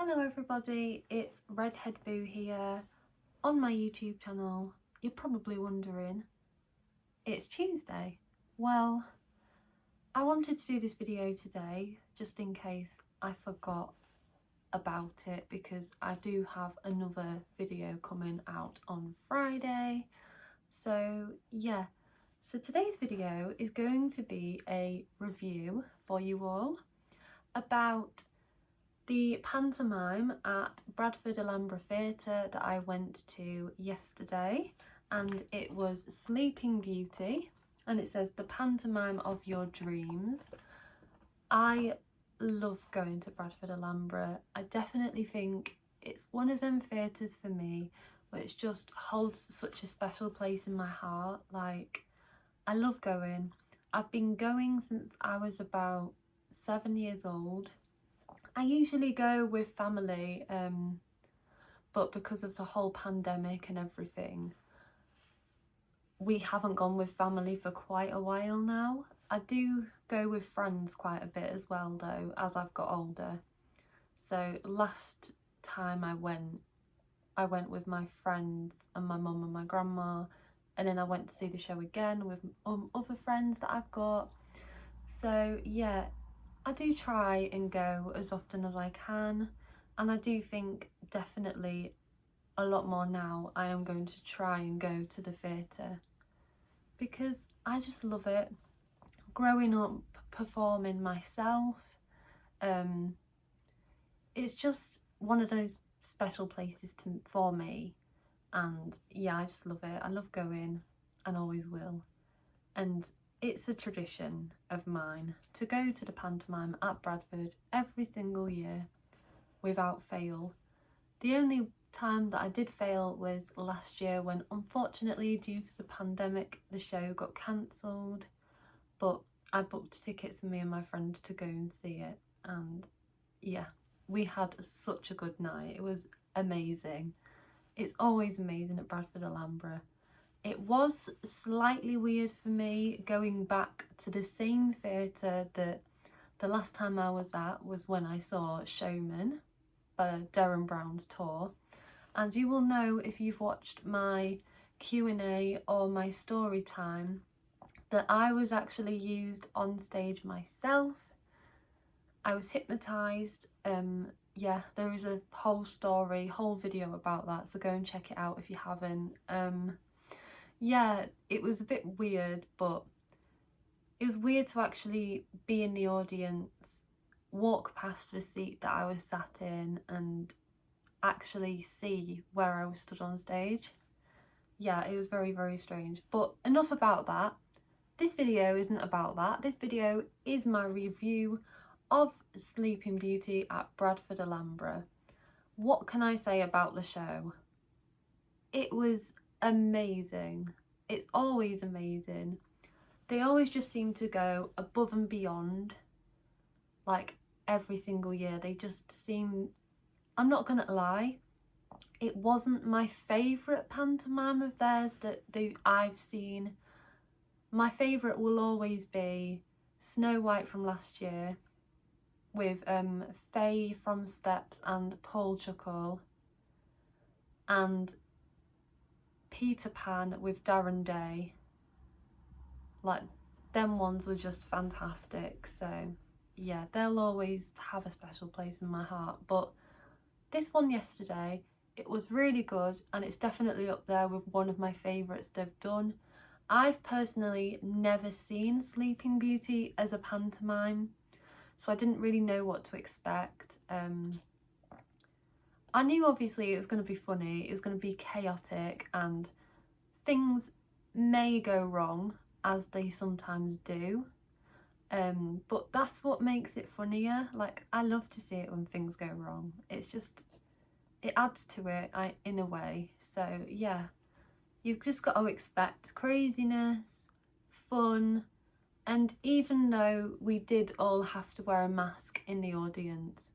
Hello everybody, it's Redhead Boo here on my YouTube channel. You're probably wondering, it's Tuesday. Well, I wanted to do this video today just in case I forgot about it, because I do have another video coming out on Friday. So yeah, so today's video is going to be a review for you all about the pantomime at Bradford Alhambra Theatre that I went to yesterday, and it was Sleeping Beauty, and it says the pantomime of your dreams. I love going to Bradford Alhambra. I definitely think it's one of them theatres for me which just holds such a special place in my heart. Like, I love going. I've been going since I was about 7 years old. I usually go with family, but because of the whole pandemic and everything, we haven't gone with family for quite a while now. I do go with friends quite a bit as well though, as I've got older. So last time I went with my friends and my mum and my grandma, and then I went to see the show again with other friends that I've got. So yeah, I do try and go as often as I can, and I do think definitely a lot more now I am going to try and go to the theatre, because I just love it. Growing up performing myself, it's just one of those special places for me, and yeah, I just love it. I love going and always will, and it's a tradition of mine to go to the pantomime at Bradford every single year without fail. The only time that I did fail was last year, when unfortunately due to the pandemic the show got cancelled, but I booked tickets for me and my friend to go and see it, and yeah, we had such a good night. It was amazing. It's always amazing at Bradford Alhambra. It was slightly weird for me going back to the same theatre that the last time I was at was when I saw Showman by Darren Brown's tour. And you will know, if you've watched my Q&A or my story time, that I was actually used on stage myself. I was hypnotised. Yeah, there is a whole story, whole video about that, so go and check it out if you haven't. Yeah, it was a bit weird, but it was weird to actually be in the audience, walk past the seat that I was sat in, and actually see where I was stood on stage. Yeah, it was very, very strange. But enough about that. This video isn't about that. This video is my review of Sleeping Beauty at Bradford Alhambra. What can I say about the show? It was amazing. It's always amazing. They always just seem to go above and beyond, like every single year. They just seem, I'm not gonna lie, it wasn't my favourite pantomime of theirs that I've seen. My favourite will always be Snow White from last year with Faye from Steps and Paul Chuckle, and Peter Pan with Darren Day. Like, them ones were just fantastic. So yeah, they'll always have a special place in my heart. But this one yesterday, it was really good, and it's definitely up there with one of my favourites they've done. I've personally never seen Sleeping Beauty as a pantomime, so I didn't really know what to expect. I knew obviously it was going to be funny, it was going to be chaotic, and things may go wrong, as they sometimes do, but that's what makes it funnier. Like, I love to see it when things go wrong. It's just, it adds to it in a way. So yeah, you've just got to expect craziness, fun, and even though we did all have to wear a mask in the audience,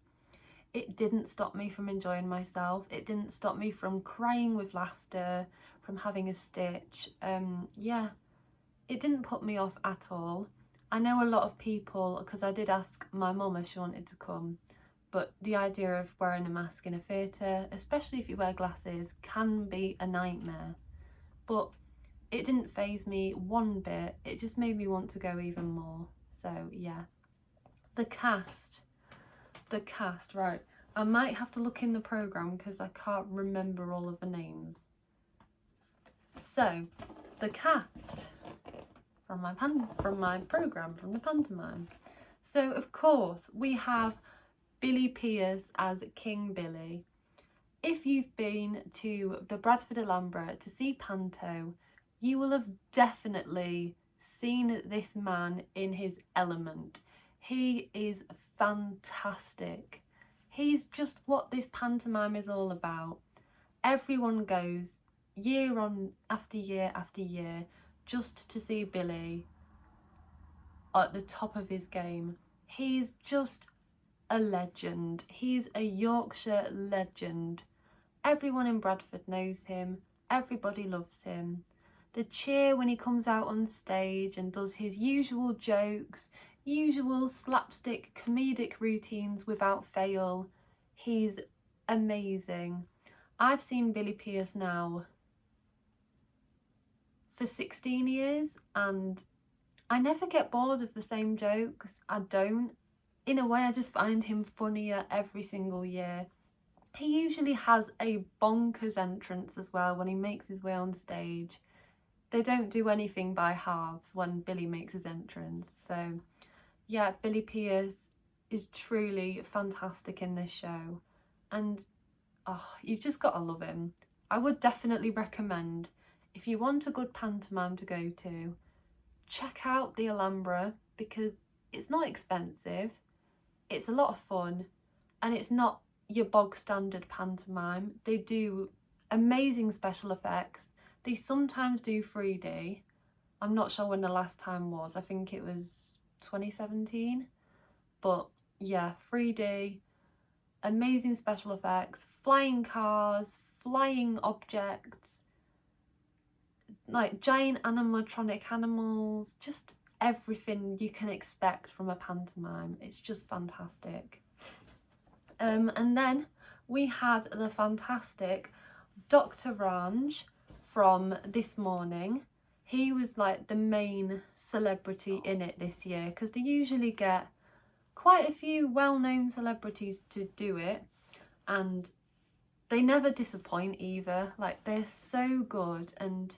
it didn't stop me from enjoying myself. It didn't stop me from crying with laughter, from having a stitch. Yeah, it didn't put me off at all. I know a lot of people, because I did ask my mum if she wanted to come, but the idea of wearing a mask in a theatre, especially if you wear glasses, can be a nightmare. But it didn't faze me one bit, it just made me want to go even more. So yeah. The cast, right. I might have to look in the programme because I can't remember all of the names. So, the cast from my programme, from the pantomime. So, of course, we have Billy Pierce as King Billy. If you've been to the Bradford Alhambra to see Panto, you will have definitely seen this man in his element. He is fantastic. He's just what this pantomime is all about. Everyone goes year on after year after year just to see Billy at the top of his game. He's just a legend. He's a Yorkshire legend. Everyone in Bradford knows him. Everybody loves him. The cheer when he comes out on stage and does his usual jokes, usual slapstick comedic routines without fail. He's amazing. I've seen Billy Pierce now for 16 years and I never get bored of the same jokes. I don't. In a way, I just find him funnier every single year. He usually has a bonkers entrance as well when he makes his way on stage. They don't do anything by halves when Billy makes his entrance. So yeah, Billy Pierce is truly fantastic in this show. And you've just got to love him. I would definitely recommend, if you want a good pantomime to go to, check out the Alhambra because it's not expensive, it's a lot of fun, and it's not your bog standard pantomime. They do amazing special effects. They sometimes do 3D. I'm not sure when the last time was. I think it was 2017. But yeah, 3D, amazing special effects, flying cars, flying objects, like giant animatronic animals, just everything you can expect from a pantomime. It's just fantastic. And then we had the fantastic Dr. Ranj from This Morning. He was like the main celebrity in it this year because they usually get quite a few well-known celebrities to do it, and they never disappoint either. Like, they're so good, and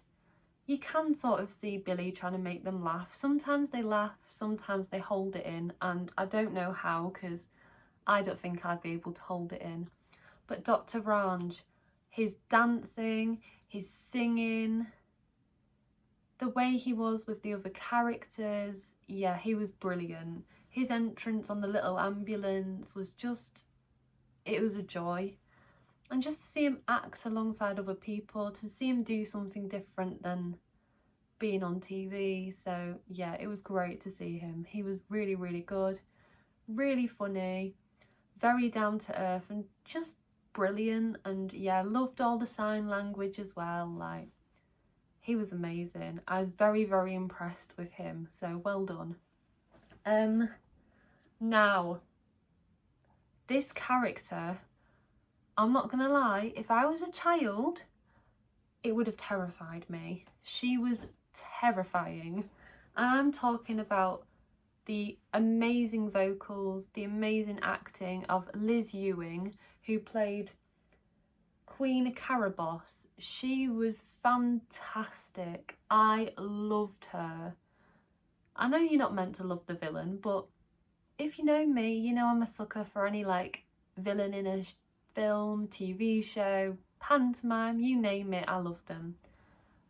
you can sort of see Billy trying to make them laugh. Sometimes they laugh, sometimes they hold it in, and I don't know how because I don't think I'd be able to hold it in. But Dr. Ranj, his dancing, his singing, the way he was with the other characters, yeah, he was brilliant. His entrance on the little ambulance was just, it was a joy. And just to see him act alongside other people, to see him do something different than being on TV. So yeah, it was great to see him. He was really, really good, really funny, very down to earth, and just brilliant. And yeah, loved all the sign language as well. Like, he was amazing. I was very, very impressed with him, so well done. Now, this character, I'm not gonna lie, if I was a child, it would have terrified me. She was terrifying. And I'm talking about the amazing vocals, the amazing acting of Liz Ewing, who played Queen Caraboss. She was fantastic. I loved her. I know you're not meant to love the villain, but if you know me, you know I'm a sucker for any like villain in a film, TV show, pantomime, you name it, I love them.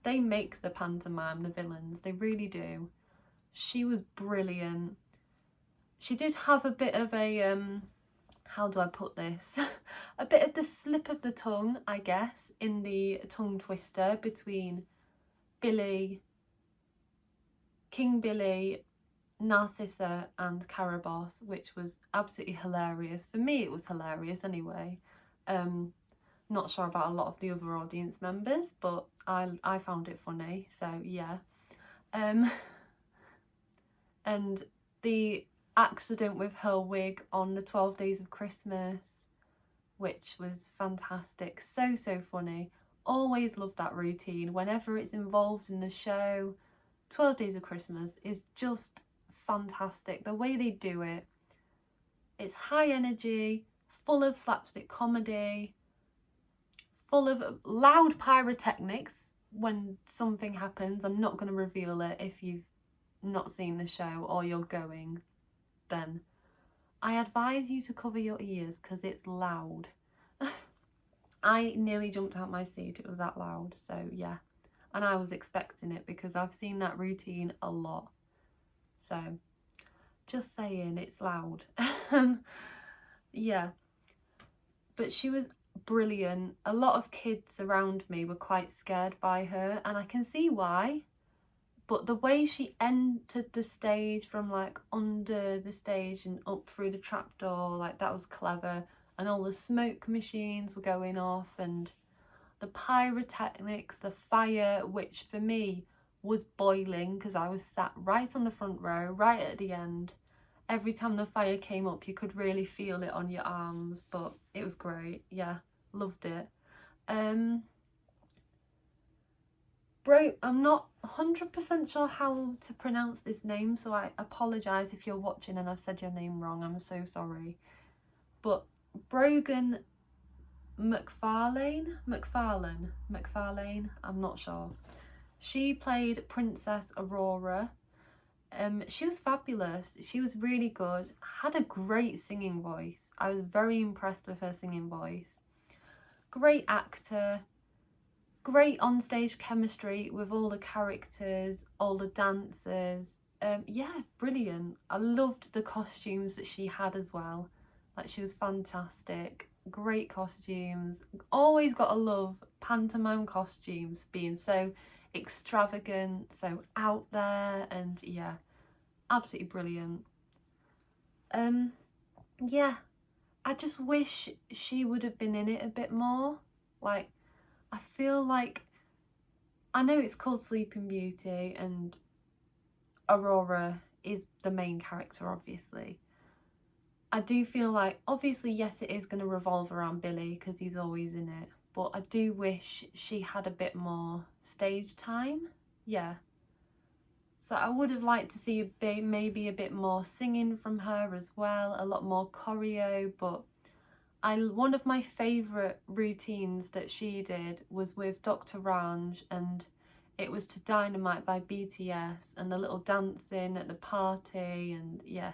They make the pantomime, the villains, they really do. She was brilliant. She did have a bit of a, how do I put this? A bit of the slip of the tongue, I guess, in the tongue twister between Billy, King Billy, Narcissa and Caraboss, which was absolutely hilarious. For me, it was hilarious anyway. Not sure about a lot of the other audience members, but I found it funny, so yeah. And the accident with her wig on the 12 Days of Christmas, which was fantastic. So funny. Always loved that routine whenever it's involved in the show. 12 Days of Christmas is just fantastic. The way they do it, it's high energy, full of slapstick comedy, full of loud pyrotechnics when something happens. I'm not going to reveal it if you've not seen the show or you're going, then I advise you to cover your ears because it's loud. I nearly jumped out my seat, it was that loud. So yeah, and I was expecting it because I've seen that routine a lot. So just saying, it's loud. Yeah, but she was brilliant. A lot of kids around me were quite scared by her, and I can see why. But the way she entered the stage from like under the stage and up through the trapdoor, like that was clever. And all the smoke machines were going off, and the pyrotechnics, the fire, which for me was boiling because I was sat right on the front row, right at the end. Every time the fire came up, you could really feel it on your arms, but it was great. Yeah, loved it. I'm not 100% sure how to pronounce this name, so I apologise if you're watching and I've said your name wrong. I'm so sorry. But Brogan McFarlane, I'm not sure. She played Princess Aurora. She was fabulous. She was really good. Had a great singing voice. I was very impressed with her singing voice. Great actor. Great on-stage chemistry with all the characters, all the dancers. Yeah, brilliant. I loved the costumes that she had as well. Like, she was fantastic. Great costumes. Always gotta love pantomime costumes being so extravagant, so out there, and yeah, absolutely brilliant. Yeah, I just wish she would have been in it a bit more. Like, I feel like, I know it's called Sleeping Beauty and Aurora is the main character, obviously. I do feel like, obviously, yes, it is going to revolve around Billy because he's always in it, but I do wish she had a bit more stage time. Yeah. So I would have liked to see maybe a bit more singing from her as well, a lot more choreo, but one of my favourite routines that she did was with Dr. Ranj, and it was to Dynamite by BTS and the little dancing at the party, and yeah,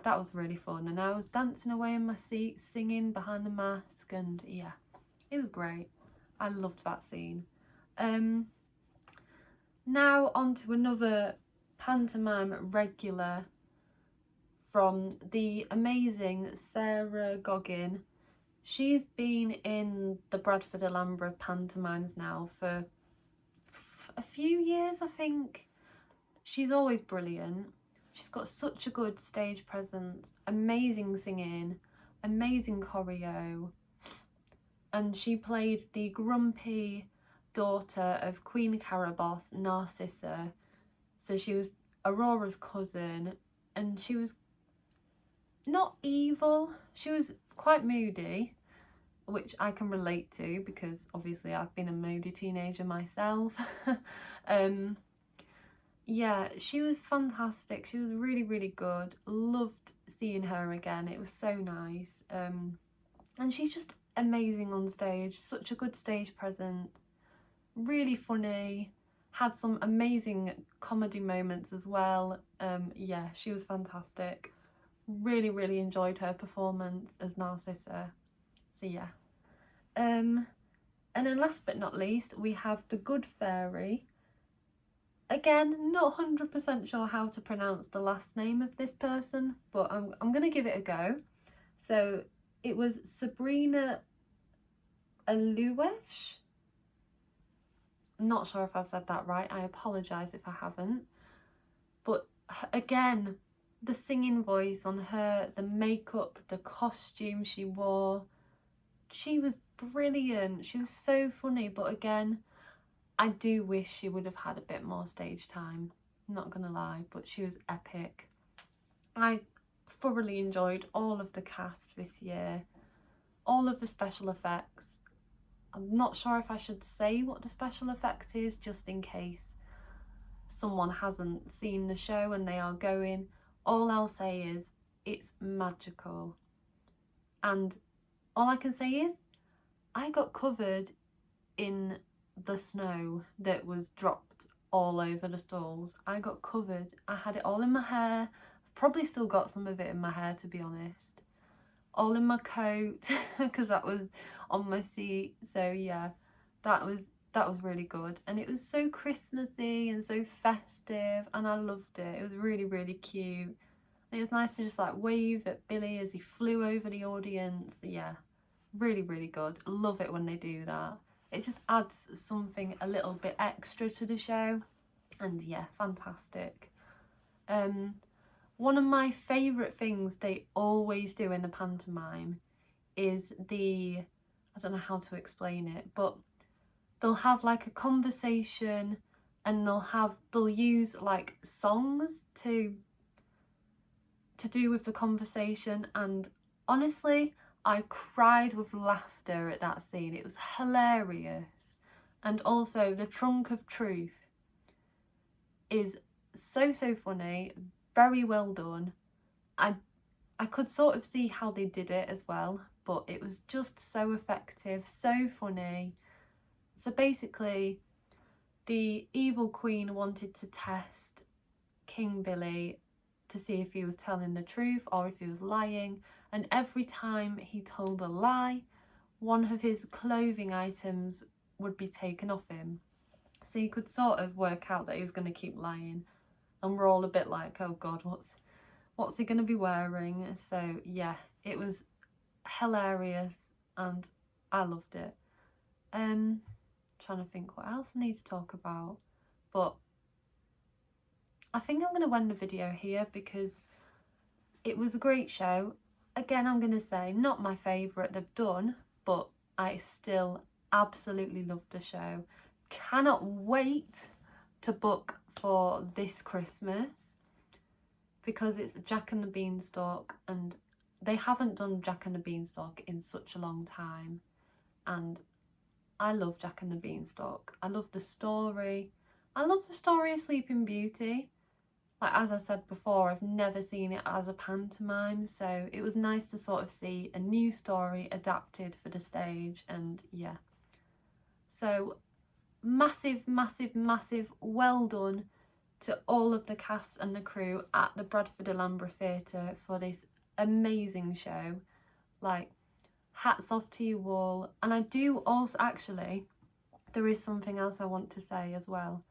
that was really fun. And I was dancing away in my seat, singing behind the mask, and yeah, it was great. I loved that scene. Now on to another pantomime regular from the amazing Sarah Goggin. She's been in the Bradford Alhambra pantomimes now for a few years, I think. She's always brilliant. She's got such a good stage presence, amazing singing, amazing choreo, and she played the grumpy daughter of Queen Caraboss, Narcissa. So she was Aurora's cousin, and she was not evil, she was quite moody, which I can relate to because obviously I've been a moody teenager myself. Yeah, she was fantastic. She was really good. Loved seeing her again. It was so nice. And she's just amazing on stage. Such a good stage presence. Really funny. Had some amazing comedy moments as well. Yeah, she was fantastic. Really enjoyed her performance as Narcissa. So yeah. And then last but not least, we have the Good Fairy. Again, not 100% sure how to pronounce the last name of this person, but I'm going to give it a go. So it was Sabrina Aluesh. Not sure if I've said that right. I apologise if I haven't. But again, the singing voice on her, the makeup, the costume she wore, she was brilliant. She was so funny, but again, I do wish she would have had a bit more stage time, not gonna lie, but she was epic. I thoroughly enjoyed all of the cast this year, all of the special effects. I'm not sure if I should say what the special effect is, just in case someone hasn't seen the show and they are going. All I'll say is it's magical, and all I can say is I got covered in the snow that was dropped all over the stalls. I got covered. I had it all in my hair. I've probably still got some of it in my hair, to be honest. All in my coat because that was on my seat. So yeah, that was really good, and it was so Christmassy and so festive, and I loved it. It was really, really cute. And it was nice to just like wave at Billy as he flew over the audience. Yeah, really, really good. Love it when they do that. It just adds something a little bit extra to the show, and yeah, fantastic. One of my favourite things they always do in the pantomime is I don't know how to explain it, but they'll have like a conversation, and they'll use like songs to do with the conversation, and honestly I cried with laughter at that scene. It was hilarious. And also the Trunk of Truth is so funny, very well done. I could sort of see how they did it as well, but it was just so effective, so funny. So basically the evil queen wanted to test King Billy to see if he was telling the truth or if he was lying, and every time he told a lie, one of his clothing items would be taken off him. So you could sort of work out that he was going to keep lying, and we're all a bit like, oh god, what's he going to be wearing? So yeah, it was hilarious and I loved it. Trying to think what else I need to talk about, but I think I'm going to end the video here because it was a great show. Again, I'm going to say not my favourite they've done, but I still absolutely loved the show. Cannot wait to book for this Christmas because it's Jack and the Beanstalk, and they haven't done Jack and the Beanstalk in such a long time, and I love Jack and the Beanstalk. I love the story. I love the story of Sleeping Beauty. Like, as I said before, I've never seen it as a pantomime, so it was nice to sort of see a new story adapted for the stage, and yeah. So massive well done to all of the cast and the crew at the Bradford Alhambra Theatre for this amazing show. Like, hats off to you all. And I do also, actually, there is something else I want to say as well.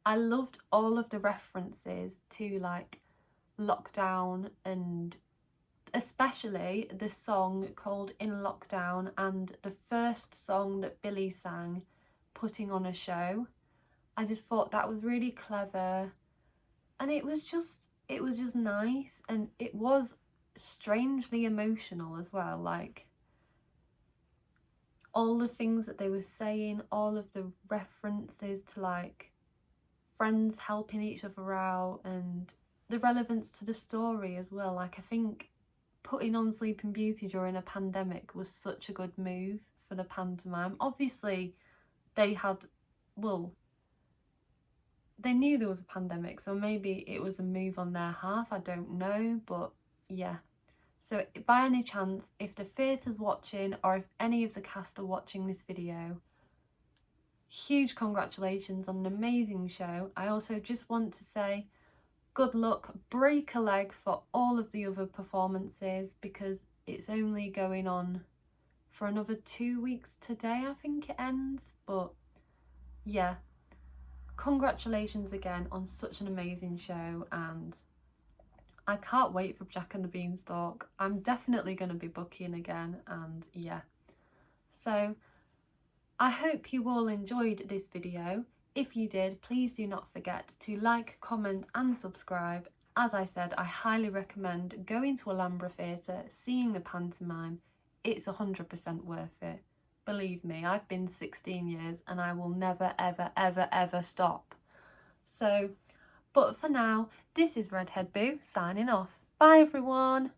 I loved all of the references to like lockdown, and especially the song called In Lockdown and the first song that Billy sang, Putting on a Show. I just thought that was really clever, and it was just nice, and it was strangely emotional as well. Like, all the things that they were saying, all of the references to like friends helping each other out, and the relevance to the story as well. Like, I think putting on Sleeping Beauty during a pandemic was such a good move for the pantomime. Obviously they had, well, they knew there was a pandemic, so maybe it was a move on their half, I don't know, but yeah. So by any chance, if the theatre's watching, or if any of the cast are watching this video, huge congratulations on an amazing show. I also just want to say good luck, break a leg for all of the other performances, because it's only going on for another 2 weeks today, I think it ends. But yeah, congratulations again on such an amazing show, and I can't wait for Jack and the Beanstalk. I'm definitely going to be booking again, and yeah. So I hope you all enjoyed this video. If you did, please do not forget to like, comment and subscribe. As I said, I highly recommend going to Alhambra Theatre, seeing the pantomime. It's 100% worth it. Believe me, I've been 16 years and I will never ever stop. So, but for now, this is Redhead Boo signing off. Bye everyone.